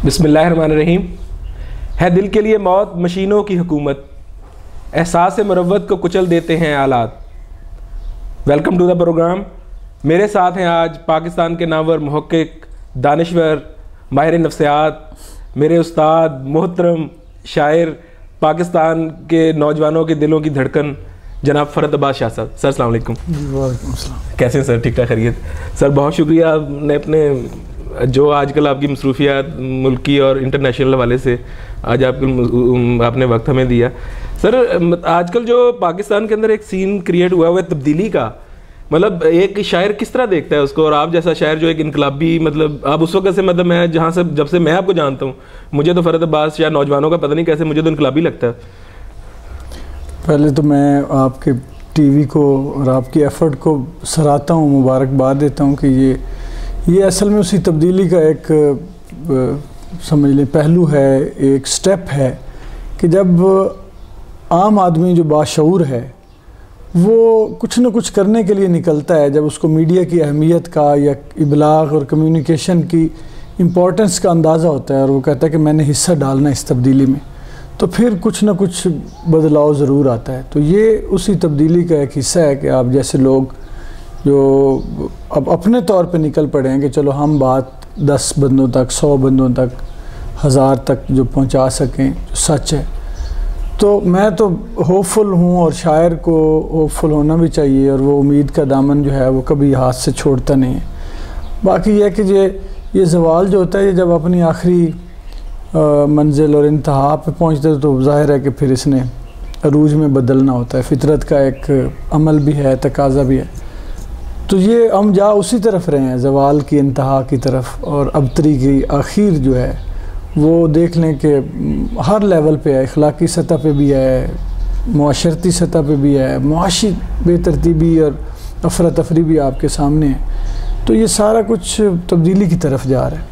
بسم اللہ الرحمن الرحیم. ہے دل کے لیے موت مشینوں کی حکومت، احساس مروت کو کچل دیتے ہیں آلات. Welcome to the programme. میرے ساتھ ہیں آج پاکستان کے نامور محقق، دانشور، ماہر نفسیات، میرے استاد، محترم شاعر، پاکستان کے نوجوانوں کے دلوں کی دھڑکن، جناب فرد عباس شاہ صاحب. سر السلام علیکم. وعلیکم السلام. کیسے ہیں سر؟ ٹھیک ٹھاک خیریت؟ سر بہت شکریہ، آپ نے اپنے جو آج کل آپ کی مصروفیات ملکی اور انٹرنیشنل حوالے سے آج آپ نے وقت ہمیں دیا. سر آج کل جو پاکستان کے اندر ایک سین کریٹ ہوا ہے تبدیلی کا، مطلب ایک شاعر کس طرح دیکھتا ہے اس کو؟ اور آپ جیسا شاعر جو ایک انقلابی، مطلب آپ اس وقت سے، مطلب میں جہاں سے جب سے میں آپ کو جانتا ہوں، مجھے تو فرد عباس شاہ نوجوانوں کا پتہ نہیں کیسے مجھے تو انقلابی لگتا ہے. پہلے تو میں آپ کے ٹی وی کو اور آپ کی ایفرٹ کو سراہتا ہوں، مبارکباد دیتا ہوں کہ یہ اصل میں اسی تبدیلی کا ایک سمجھ لیں پہلو ہے، ایک سٹیپ ہے کہ جب عام آدمی جو باشعور ہے وہ کچھ نہ کچھ کرنے کے لیے نکلتا ہے، جب اس کو میڈیا کی اہمیت کا یا ابلاغ اور کمیونیکیشن کی امپورٹنس کا اندازہ ہوتا ہے اور وہ کہتا ہے کہ میں نے حصہ ڈالنا اس تبدیلی میں، تو پھر کچھ نہ کچھ بدلاؤ ضرور آتا ہے. تو یہ اسی تبدیلی کا ایک حصہ ہے کہ آپ جیسے لوگ جو اب اپنے طور پہ نکل پڑے ہیں کہ چلو ہم بات 10 بندوں تک، 100 بندوں تک، 1000 تک جو پہنچا سکیں جو سچ ہے. تو میں تو ہوپ فل ہوں اور شاعر کو ہوپ فل ہونا بھی چاہیے، اور وہ امید کا دامن جو ہے وہ کبھی ہاتھ سے چھوڑتا نہیں ہے. باقی یہ کہ یہ زوال جو ہوتا ہے، یہ جب اپنی آخری منزل اور انتہا پہ پہنچتے تو ظاہر ہے کہ پھر اس نے عروج میں بدلنا ہوتا ہے. فطرت کا ایک عمل بھی ہے، تقاضا بھی ہے. تو یہ ہم جا اسی طرف رہے ہیں، زوال کی انتہا کی طرف، اور ابتری کی آخر جو ہے وہ دیکھ لیں کہ ہر لیول پہ ہے، اخلاقی سطح پہ بھی ہے، معاشرتی سطح پہ بھی ہے، معاشی بے ترتیبی اور افراتفری بھی آپ کے سامنے ہے. تو یہ سارا کچھ تبدیلی کی طرف جا رہا ہے.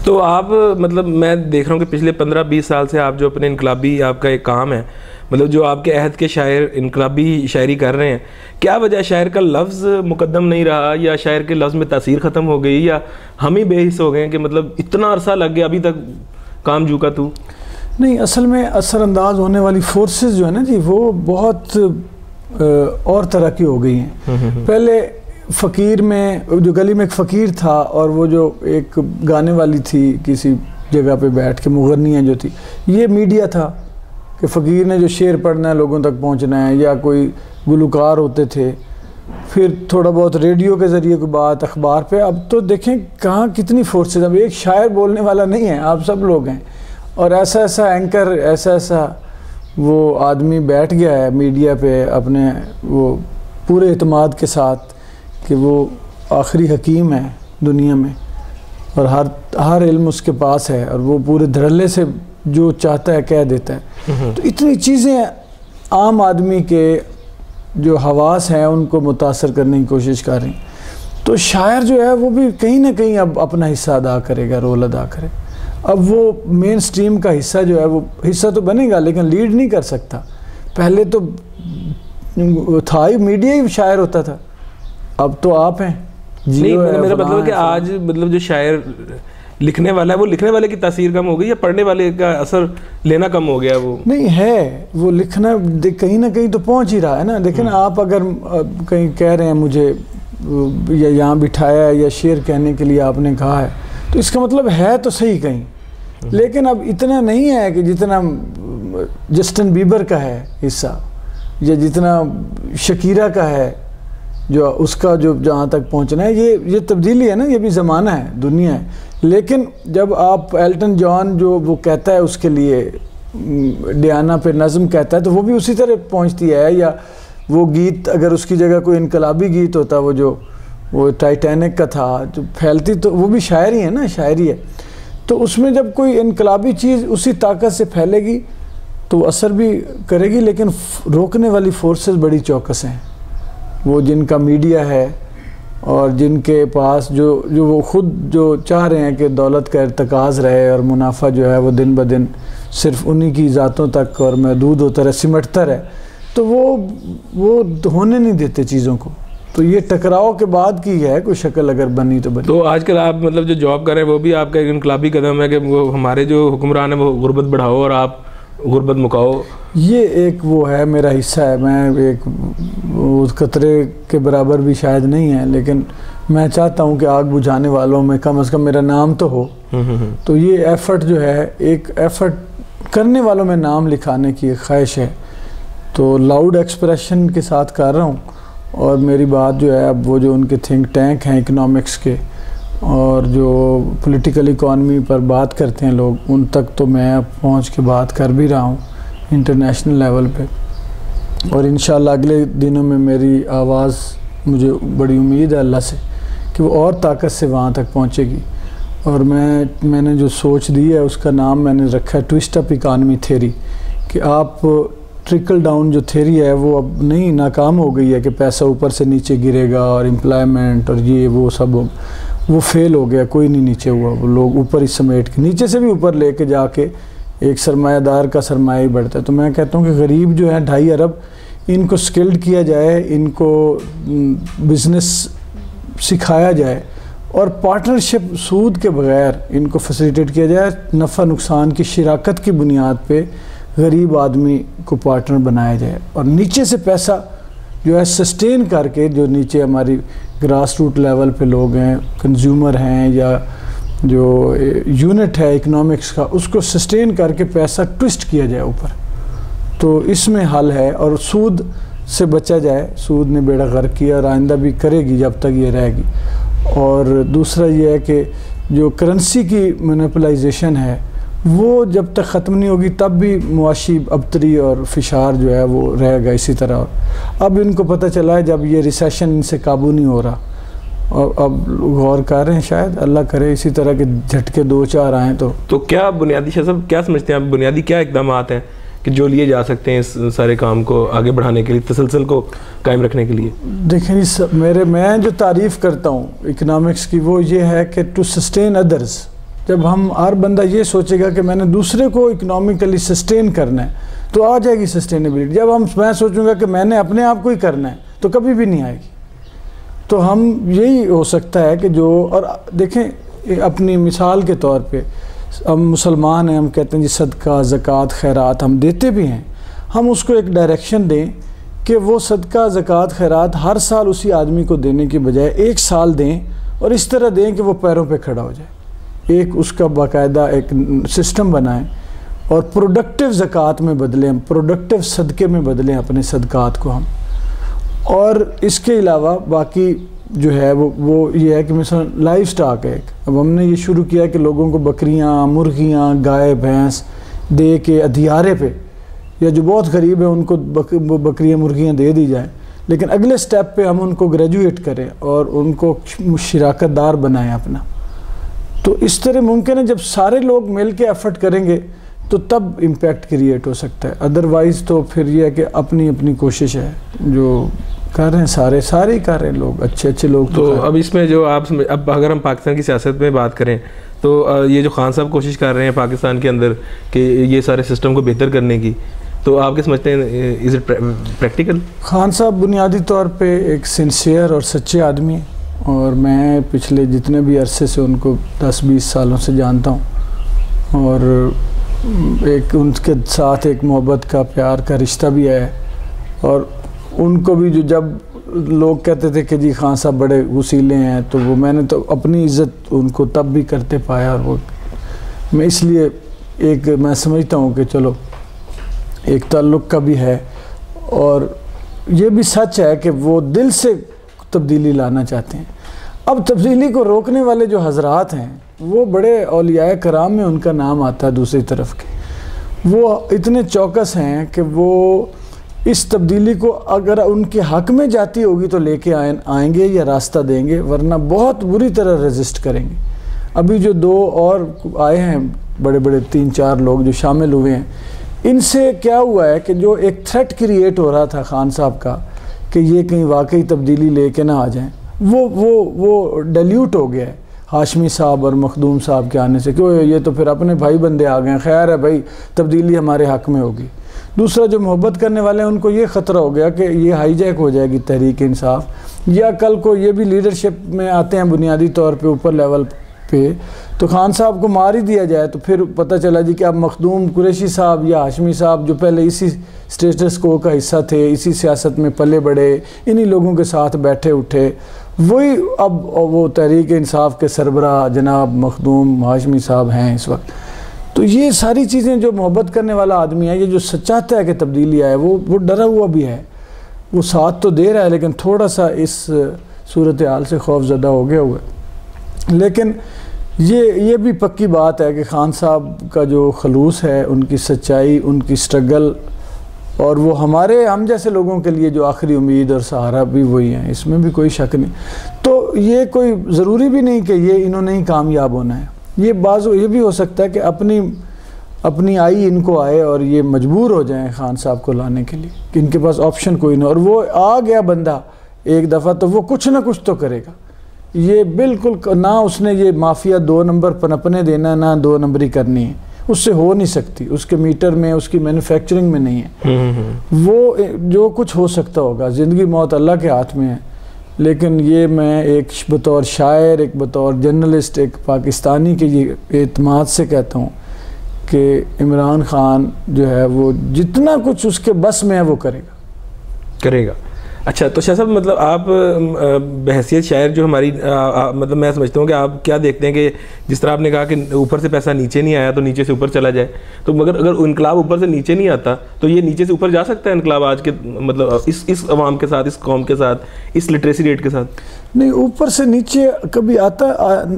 تو آپ مطلب میں دیکھ رہا ہوں کہ پچھلے 15-20 سال سے آپ جو اپنے انقلابی آپ کا ایک کام ہے، مطلب جو آپ کے عہد کے شاعر انقلابی شاعری کر رہے ہیں، کیا وجہ شاعر کا لفظ مقدم نہیں رہا، یا شاعر کے لفظ میں تاثیر ختم ہو گئی، یا ہم ہی بے حس ہو گئے کہ مطلب اتنا عرصہ لگ گیا ابھی تک کام جو کا تو؟ نہیں، اصل میں اثر انداز ہونے والی فورسز جو ہے نا جی، وہ بہت اور طرح کی ہو گئی ہیں. پہلے فقیر میں جو گلی میں ایک فقیر تھا، اور وہ جو ایک گانے والی تھی کسی جگہ پہ بیٹھ کے، مغنیاں جو تھی، یہ میڈیا تھا کہ فقیر نے جو شعر پڑھنا ہے لوگوں تک پہنچنا ہے، یا کوئی گلوکار ہوتے تھے، پھر تھوڑا بہت ریڈیو کے ذریعے کوئی بات، اخبار پہ. اب تو دیکھیں کہاں کتنی فورسز. اب ایک شاعر بولنے والا نہیں ہے، آپ سب لوگ ہیں، اور ایسا اینکر، ایسا وہ آدمی بیٹھ گیا ہے میڈیا پہ اپنے وہ پورے اعتماد کے ساتھ کہ وہ آخری حکیم ہے دنیا میں، اور ہر علم اس کے پاس ہے، اور وہ پورے دھڑلے سے جو چاہتا ہے کہہ دیتا ہے. تو اتنی چیزیں عام آدمی کے جو حواس ہیں ان کو متاثر کرنے کی کوشش کر رہی ہیں. تو شاعر جو ہے وہ بھی کہیں نہ کہیں اب اپنا حصہ ادا کرے گا، رول ادا کرے. اب وہ مین سٹریم کا حصہ جو ہے وہ حصہ تو بنے گا لیکن لیڈ نہیں کر سکتا. پہلے تو تھا ہی، میڈیا ہی شاعر ہوتا تھا، اب تو آپ ہیں. نہیں، میرا مطلب ہے کہ آج مطلب جو شاعر لکھنے والا ہے، وہ لکھنے والے کی تاثیر کم ہو گئی، یا پڑھنے والے کا اثر لینا کم ہو گیا؟ وہ نہیں ہے، وہ لکھنا کہیں نہ کہیں تو پہنچ ہی رہا ہے نا. لیکن آپ اگر کہیں کہہ رہے ہیں مجھے یا یہاں بٹھایا ہے یا شعر کہنے کے لیے آپ نے کہا ہے، تو اس کا مطلب ہے تو صحیح کہیں. لیکن اب اتنا نہیں ہے کہ جتنا جسٹن بیبر کا ہے حصہ، یا جتنا شکیرہ کا ہے، جو اس کا جو جہاں تک پہنچنا ہے. یہ تبدیلی ہے نا، یہ بھی زمانہ ہے، دنیا ہے. لیکن جب آپ ایلٹن جان جو وہ کہتا ہے اس کے لیے ڈیانا پہ نظم کہتا ہے، تو وہ بھی اسی طرح پہنچتی ہے. یا وہ گیت اگر اس کی جگہ کوئی انقلابی گیت ہوتا، وہ ٹائٹینک کا تھا جو پھیلتی، تو وہ بھی شاعری ہے نا، شاعری ہے. تو اس میں جب کوئی انقلابی چیز اسی طاقت سے پھیلے گی تو اثر بھی کرے گی، لیکن روکنے والی فورسز بڑی چوکس ہیں. وہ جن کا میڈیا ہے اور جن کے پاس جو وہ خود جو چاہ رہے ہیں کہ دولت کا ارتکاز رہے اور منافع جو ہے وہ دن بدن صرف انہی کی ذاتوں تک اور محدود ہوتا رہے، سمٹتا رہے، تو وہ ہونے نہیں دیتے چیزوں کو. تو یہ ٹکراؤ کے بعد کی ہے کوئی شکل اگر بنی تو بنی. تو آج کل آپ مطلب جو جاب کر رہے ہیں وہ بھی آپ کا ایک انقلابی قدم ہے کہ وہ ہمارے جو حکمران ہیں وہ غربت بڑھاؤ اور آپ غربت مکاؤ. یہ ایک وہ ہے میرا حصہ ہے. میں ایک قطرے کے برابر بھی شاید نہیں ہے, لیکن میں چاہتا ہوں کہ آگ بجھانے والوں میں کم از کم میرا نام تو ہو. تو یہ ایفرٹ جو ہے, ایک ایفرٹ کرنے والوں میں نام لکھانے کی ایک خواہش ہے. تو لاؤڈ ایکسپریشن کے ساتھ کر رہا ہوں, اور میری بات جو ہے اب وہ جو ان کے تھنک ٹینک ہیں اکنامکس کے اور جو پولیٹیکل اکانومی پر بات کرتے ہیں لوگ, ان تک تو میں اب پہنچ کے بات کر بھی رہا ہوں انٹرنیشنل لیول پہ. اور انشاءاللہ اگلے دنوں میں میری آواز, مجھے بڑی امید ہے اللہ سے کہ وہ اور طاقت سے وہاں تک پہنچے گی. اور میں نے جو سوچ دی ہے اس کا نام میں نے رکھا ہے ٹوسٹ اپ اکانومی تھیوری, کہ آپ ٹرکل ڈاؤن جو تھیوری ہے وہ اب نہیں, ناکام ہو گئی ہے کہ پیسہ اوپر سے نیچے گرے گا اور امپلائمنٹ اور یہ وہ سب وہ فیل ہو گیا, کوئی نہیں نیچے ہوا. وہ لوگ اوپر ہی سمیٹ کے نیچے سے بھی اوپر لے کے جا کے ایک سرمایہ دار کا سرمایہ ہی بڑھتا ہے. تو میں کہتا ہوں کہ غریب جو ہیں 2.5 ارب, ان کو سکلڈ کیا جائے, ان کو بزنس سکھایا جائے اور پارٹنرشپ سود کے بغیر ان کو فیسیلیٹیٹ کیا جائے. نفع نقصان کی شراکت کی بنیاد پہ غریب آدمی کو پارٹنر بنایا جائے, اور نیچے سے پیسہ جو ہے سسٹین کر کے, جو نیچے ہماری گراس روٹ لیول پہ لوگ ہیں, کنزیومر ہیں یا جو یونٹ ہے اکنامکس کا, اس کو سسٹین کر کے پیسہ ٹوسٹ کیا جائے اوپر. تو اس میں حل ہے, اور سود سے بچا جائے. سود نے بیڑا غرق کیا اور آئندہ بھی کرے گی جب تک یہ رہے گی. اور دوسرا یہ ہے کہ جو کرنسی کی مونوپلائزیشن ہے وہ جب تک ختم نہیں ہوگی تب بھی معاشی ابتری اور فشار جو ہے وہ رہے گا اسی طرح. اب ان کو پتہ چلا ہے جب یہ ریسیشن ان سے قابو نہیں ہو رہا, اور اب غور کر رہے ہیں, شاید اللہ کرے اسی طرح کے جھٹکے 2-4 آئیں. تو کیا بنیادی شاہ صاحب کیا سمجھتے ہیں آپ, بنیادی کیا اقدامات ہیں کہ جو لیے جا سکتے ہیں اس سارے کام کو آگے بڑھانے کے لیے, تسلسل کو قائم رکھنے کے لیے؟ دیکھیں میں جو تعریف کرتا ہوں اکنامکس کی وہ یہ ہے کہ ٹو سسٹین ادرز. جب ہم ہر بندہ یہ سوچے گا کہ میں نے دوسرے کو اکنامکلی سسٹین کرنا ہے تو آ جائے گی سسٹینیبلٹی. جب میں سوچوں گا کہ میں نے اپنے آپ کو ہی کرنا ہے تو کبھی بھی نہیں آئے گی. تو ہم یہی ہو سکتا ہے کہ جو, اور دیکھیں اپنی مثال کے طور پہ ہم مسلمان ہیں, ہم کہتے ہیں جی صدقہ زکوٰۃ خیرات ہم دیتے بھی ہیں. ہم اس کو ایک ڈائریکشن دیں کہ وہ صدقہ زکوٰۃ خیرات ہر سال اسی آدمی کو دینے کی بجائے 1 سال دیں, اور اس طرح دیں کہ وہ پیروں پہ کھڑا ہو جائے. ایک اس کا باقاعدہ ایک سسٹم بنائیں اور پروڈکٹیو زکوٰۃ میں بدلیں, پروڈکٹیو صدقے میں بدلیں اپنے صدقات کو ہم. اور اس کے علاوہ باقی جو ہے وہ یہ ہے کہ مثلا لائف سٹاک ہے ایک. اب ہم نے یہ شروع کیا کہ لوگوں کو بکریاں, مرغیاں, گائے, بھینس دے کے ادھیارے پہ, یا جو بہت غریب ہیں ان کو بکریاں مرغیاں دے دی جائیں, لیکن اگلے سٹیپ پہ ہم ان کو گریجویٹ کریں اور ان کو شراکت دار بنائیں اپنا. تو اس طرح ممکن ہے جب سارے لوگ مل کے ایفرٹ کریں گے تو تب امپیکٹ کریٹ ہو سکتا ہے. ادروائز تو پھر یہ ہے کہ اپنی اپنی کوشش ہے, جو کر رہے ہیں سارے کر رہے ہیں لوگ, اچھے لوگ. تو اب اس میں جو اب اگر ہم پاکستان کی سیاست میں بات کریں تو یہ جو خان صاحب کوشش کر رہے ہیں پاکستان کے اندر کہ یہ سارے سسٹم کو بہتر کرنے کی, تو آپ کیا سمجھتے ہیں, از اٹ پریکٹیکل؟ خان صاحب بنیادی طور پہ ایک سنسیئر اور سچے آدمی ہیں, اور میں پچھلے جتنے بھی عرصے سے ان کو 10-20 سالوں سے جانتا ہوں, اور ایک ان کے ساتھ ایک محبت کا پیار کا رشتہ بھی ہے. اور ان کو بھی جو جب لوگ کہتے تھے کہ جی خان صاحب بڑے وسیلے ہیں, تو وہ میں نے تو اپنی عزت ان کو تب بھی کرتے پایا, اور وہ میں اس لیے ایک میں سمجھتا ہوں کہ چلو ایک تعلق کا بھی ہے. اور یہ بھی سچ ہے کہ وہ دل سے تبدیلی لانا چاہتے ہیں. اب تبدیلی کو روکنے والے جو حضرات ہیں وہ بڑے اولیاء کرام میں ان کا نام آتا ہے دوسری طرف کے. وہ اتنے چوکس ہیں کہ وہ اس تبدیلی کو اگر ان کے حق میں جاتی ہوگی تو لے کے آئیں گے یا راستہ دیں گے, ورنہ بہت بری طرح ریزسٹ کریں گے. ابھی جو 2 اور آئے ہیں بڑے 3-4 لوگ جو شامل ہوئے ہیں, ان سے کیا ہوا ہے کہ جو ایک تھریٹ کریٹ ہو رہا تھا خان صاحب کا کہ یہ کہیں واقعی تبدیلی لے کے نہ آ جائیں, وہ ڈیلیوٹ ہو گیا ہے ہاشمی صاحب اور مخدوم صاحب کے آنے سے, کہ یہ تو پھر اپنے بھائی بندے آ گئے ہیں, خیر ہے بھائی تبدیلی ہمارے حق میں ہوگی. دوسرا جو محبت کرنے والے ہیں ان کو یہ خطرہ ہو گیا کہ یہ ہائی جیک ہو جائے گی تحریک انصاف، یا کل کو یہ بھی لیڈرشپ میں آتے ہیں بنیادی طور پہ اوپر لیول پہ، تو خان صاحب کو مار ہی دیا جائے تو پھر پتہ چلا جی کہ اب مخدوم قریشی صاحب یا ہاشمی صاحب جو پہلے اسی اسٹیٹس کو کا حصہ تھے، اسی سیاست میں پلے بڑھے، انہی لوگوں کے ساتھ بیٹھے اٹھے، وہی اب وہ تحریک انصاف کے سربراہ جناب مخدوم ہاشمی صاحب ہیں اس وقت۔ تو یہ ساری چیزیں جو محبت کرنے والا آدمی ہے، یہ جو چاہتا ہے کہ تبدیلی آئے، وہ ڈرا ہوا بھی ہے، وہ ساتھ تو دے رہا ہے لیکن تھوڑا سا اس صورتحال سے خوف زدہ ہو گیا ہوا ہے۔ لیکن یہ بھی پکی بات ہے کہ خان صاحب کا جو خلوص ہے، ان کی سچائی، ان کی سٹرگل، اور وہ ہم جیسے لوگوں کے لیے جو آخری امید اور سہارا بھی وہی ہیں، اس میں بھی کوئی شک نہیں۔ تو یہ کوئی ضروری بھی نہیں کہ یہ انہوں نے ہی کامیاب ہونا ہے، یہ بھی ہو سکتا ہے کہ اپنی آئی ان کو آئے اور یہ مجبور ہو جائیں خان صاحب کو لانے کے لیے، کہ ان کے پاس آپشن کوئی نہیں، اور وہ آ گیا بندہ ایک دفعہ تو وہ کچھ نہ کچھ تو کرے گا۔ یہ بالکل نہ اس نے یہ مافیا 2 نمبر پنپنے دینا، نہ 2 نمبری کرنی ہے، اس سے ہو نہیں سکتی، اس کے میٹر میں، اس کی مینوفیکچرنگ میں نہیں ہے۔ وہ جو کچھ ہو سکتا ہوگا، زندگی موت اللہ کے ہاتھ میں ہے، لیکن یہ میں ایک بطور شاعر، ایک بطور جرنلسٹ، ایک پاکستانی کے یہ اعتماد سے کہتا ہوں کہ عمران خان جو ہے وہ جتنا کچھ اس کے بس میں ہے وہ کرے گا۔ اچھا، تو شاہ صاحب مطلب آپ بحیثیت شاعر جو ہماری مطلب میں سمجھتا ہوں کہ آپ کیا دیکھتے ہیں کہ جس طرح آپ نے کہا کہ اوپر سے پیسہ نیچے نہیں آیا تو نیچے سے اوپر چلا جائے، تو مگر اگر انقلاب اوپر سے نیچے نہیں آتا تو یہ نیچے سے اوپر جا سکتا ہے انقلاب آج کے مطلب اس عوام کے ساتھ، اس قوم کے ساتھ، اس لٹریسی ریٹ کے ساتھ؟ نہیں، اوپر سے نیچے کبھی آتا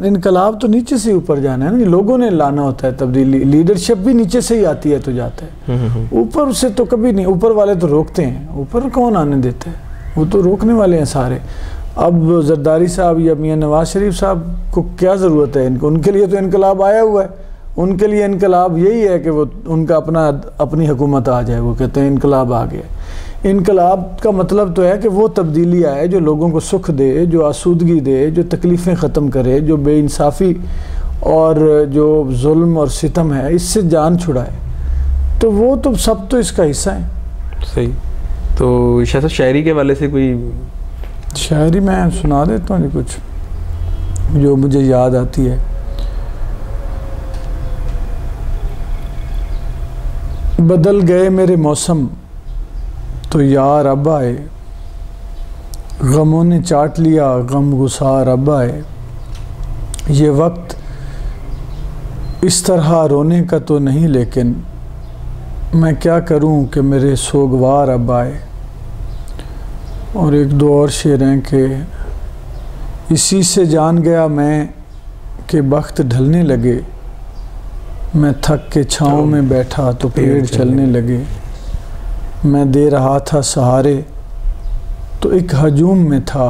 انقلاب تو نیچے سے اوپر جانا ہے نا، لوگوں نے لانا ہوتا ہے تبدیلی، لیڈرشپ بھی نیچے سے ہی آتی ہے تو جاتا ہے، اوپر سے تو کبھی نہیں، اوپر والے تو روکتے ہیں، اوپر کون آنے دیتا ہے، وہ تو روکنے والے ہیں سارے۔ اب زرداری صاحب یا میاں نواز شریف صاحب کو کیا ضرورت ہے ان کے لیے تو انقلاب آیا ہوا ہے، ان کے لیے انقلاب یہی ہے کہ وہ ان کا اپنی حکومت آ جائے، وہ کہتے ہیں انقلاب آ گیا۔ انقلاب کا مطلب تو ہے کہ وہ تبدیلی آئے جو لوگوں کو سکھ دے، جو آسودگی دے، جو تکلیفیں ختم کرے، جو بے انصافی اور جو ظلم اور ستم ہے اس سے جان چھڑائے، تو وہ تو سب تو اس کا حصہ ہیں۔ صحیح۔ تو شاہ صاحب شاعری کے والے سے کوئی شاعری میں سنا دیتا ہوں جی کچھ جو مجھے یاد آتی ہے۔ بدل گئے میرے موسم تو یار اب آئے، غموں نے چاٹ لیا غم گسار اب آئے، یہ وقت اس طرح رونے کا تو نہیں لیکن میں کیا کروں کہ میرے سوگوار اب آئے۔ اور ایک دو اور شعر ہیں کہ اسی سے جان گیا میں کہ بخت ڈھلنے لگے، میں تھک کے چھاؤں میں بیٹھا تو پیڑ چلنے لگے، میں دے رہا تھا سہارے تو ایک ہجوم میں تھا،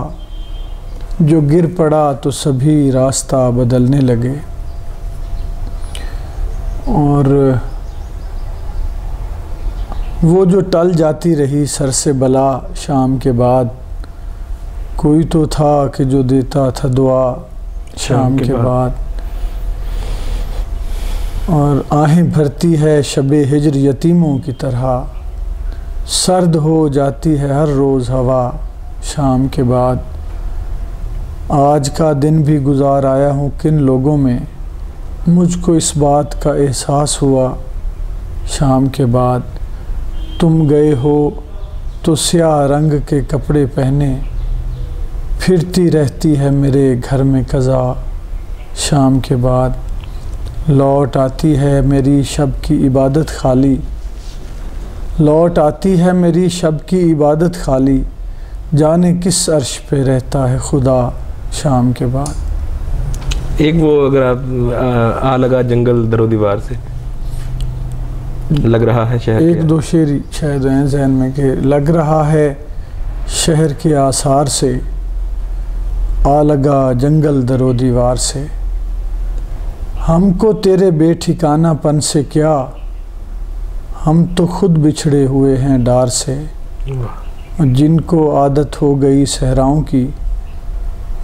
جو گر پڑا تو سبھی راستہ بدلنے لگے۔ اور وہ جو ٹل جاتی رہی سر سے بلا شام کے بعد، کوئی تو تھا کہ جو دیتا تھا دعا شام کے بعد۔ اور آہیں بھرتی ہے شب ہجر یتیموں کی طرح، سرد ہو جاتی ہے ہر روز ہوا شام کے بعد۔ آج کا دن بھی گزار آیا ہوں کن لوگوں میں، مجھ کو اس بات کا احساس ہوا شام کے بعد۔ تم گئے ہو تو سیاہ رنگ کے کپڑے پہنے، پھرتی رہتی ہے میرے گھر میں قضا شام کے بعد۔ لوٹ آتی ہے میری شب کی عبادت خالی، لوٹ آتی ہے میری شب کی عبادت خالی، جانے کس عرش پہ رہتا ہے خدا شام کے بعد۔ ایک وہ اگر آپ آ لگا جنگل در و دیوار سے لگ رہا ہے شہر، ایک دو شعر شاید ہیں ذہن میں کہ لگ رہا ہے شہر کے آثار سے، آ لگا جنگل در و دیوار سے، ہم کو تیرے بے ٹھکانہ پن سے کیا، ہم تو خود بچھڑے ہوئے ہیں ڈار سے، جن کو عادت ہو گئی صحراؤں کی،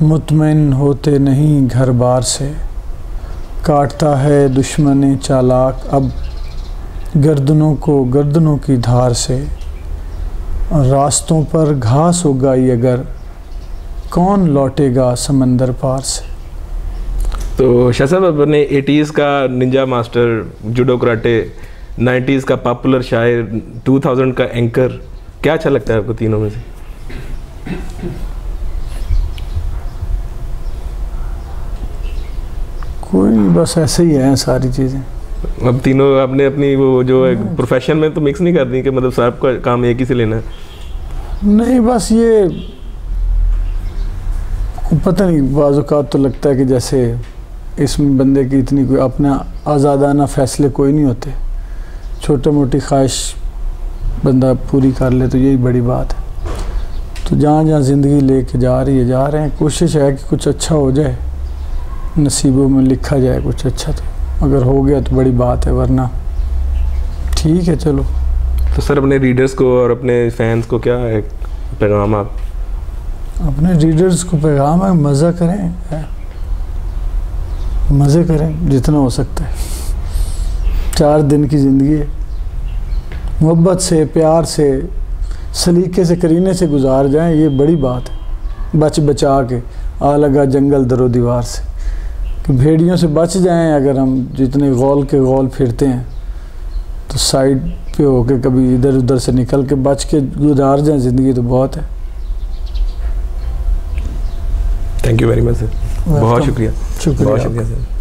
مطمئن ہوتے نہیں گھر بار سے، کاٹتا ہے دشمن چالاک اب گردنوں کی دھار سے، راستوں پر گھاس اگائی اگر، کون لوٹے گا سمندر پار سے۔ تو شاہ صاحب اپنے 80s کا Ninja master judo karate, 90s کا پاپولر شاعر، 2000 کا اینکر، کیا اچھا لگتا ہے آپ کو تینوں میں سے؟ کوئی نہیں، بس ایسے ہی ہیں ساری چیزیں۔ اب تینوں آپ نے اپنی وہ جو پروفیشن میں تو مکس نہیں کر دی کہ مطلب صاحب کا کام ایک ہی سے لینا ہے؟ نہیں، بس یہ پتہ نہیں، بعض اوقات تو لگتا ہے کہ جیسے اس میں بندے کی اتنی کوئی اپنا آزادانہ فیصلے کوئی نہیں ہوتے، چھوٹی موٹی خواہش بندہ پوری کر لے تو یہی بڑی بات ہے۔ تو جہاں جہاں زندگی لے کے جا رہے ہیں، کوشش ہے کہ کچھ اچھا ہو جائے، نصیبوں میں لکھا جائے کچھ اچھا، تو اگر ہو گیا تو بڑی بات ہے، ورنہ ٹھیک ہے چلو۔ تو سر اپنے ریڈرز کو اور اپنے فینس کو کیا ایک پیغام آپ؟ اپنے ریڈرز کو پیغام ہے مزہ کریں، مزے کریں جتنا ہو سکتا ہے، 4 دن کی زندگی ہے، محبت سے، پیار سے، سلیقے سے، کرینے سے گزار جائیں، یہ بڑی بات ہے۔ بچا کے آ لگا جنگل در و دیوار سے، کہ بھیڑیوں سے بچ جائیں اگر ہم، جتنے غول کے غول پھرتے ہیں تو سائیڈ پہ ہو کے کبھی ادھر ادھر سے نکل کے بچ کے گزار جائیں زندگی تو بہت ہے۔ تھینک یو ویری مچ سر، بہت شکریہ، شکریہ بہت شکریہ سر۔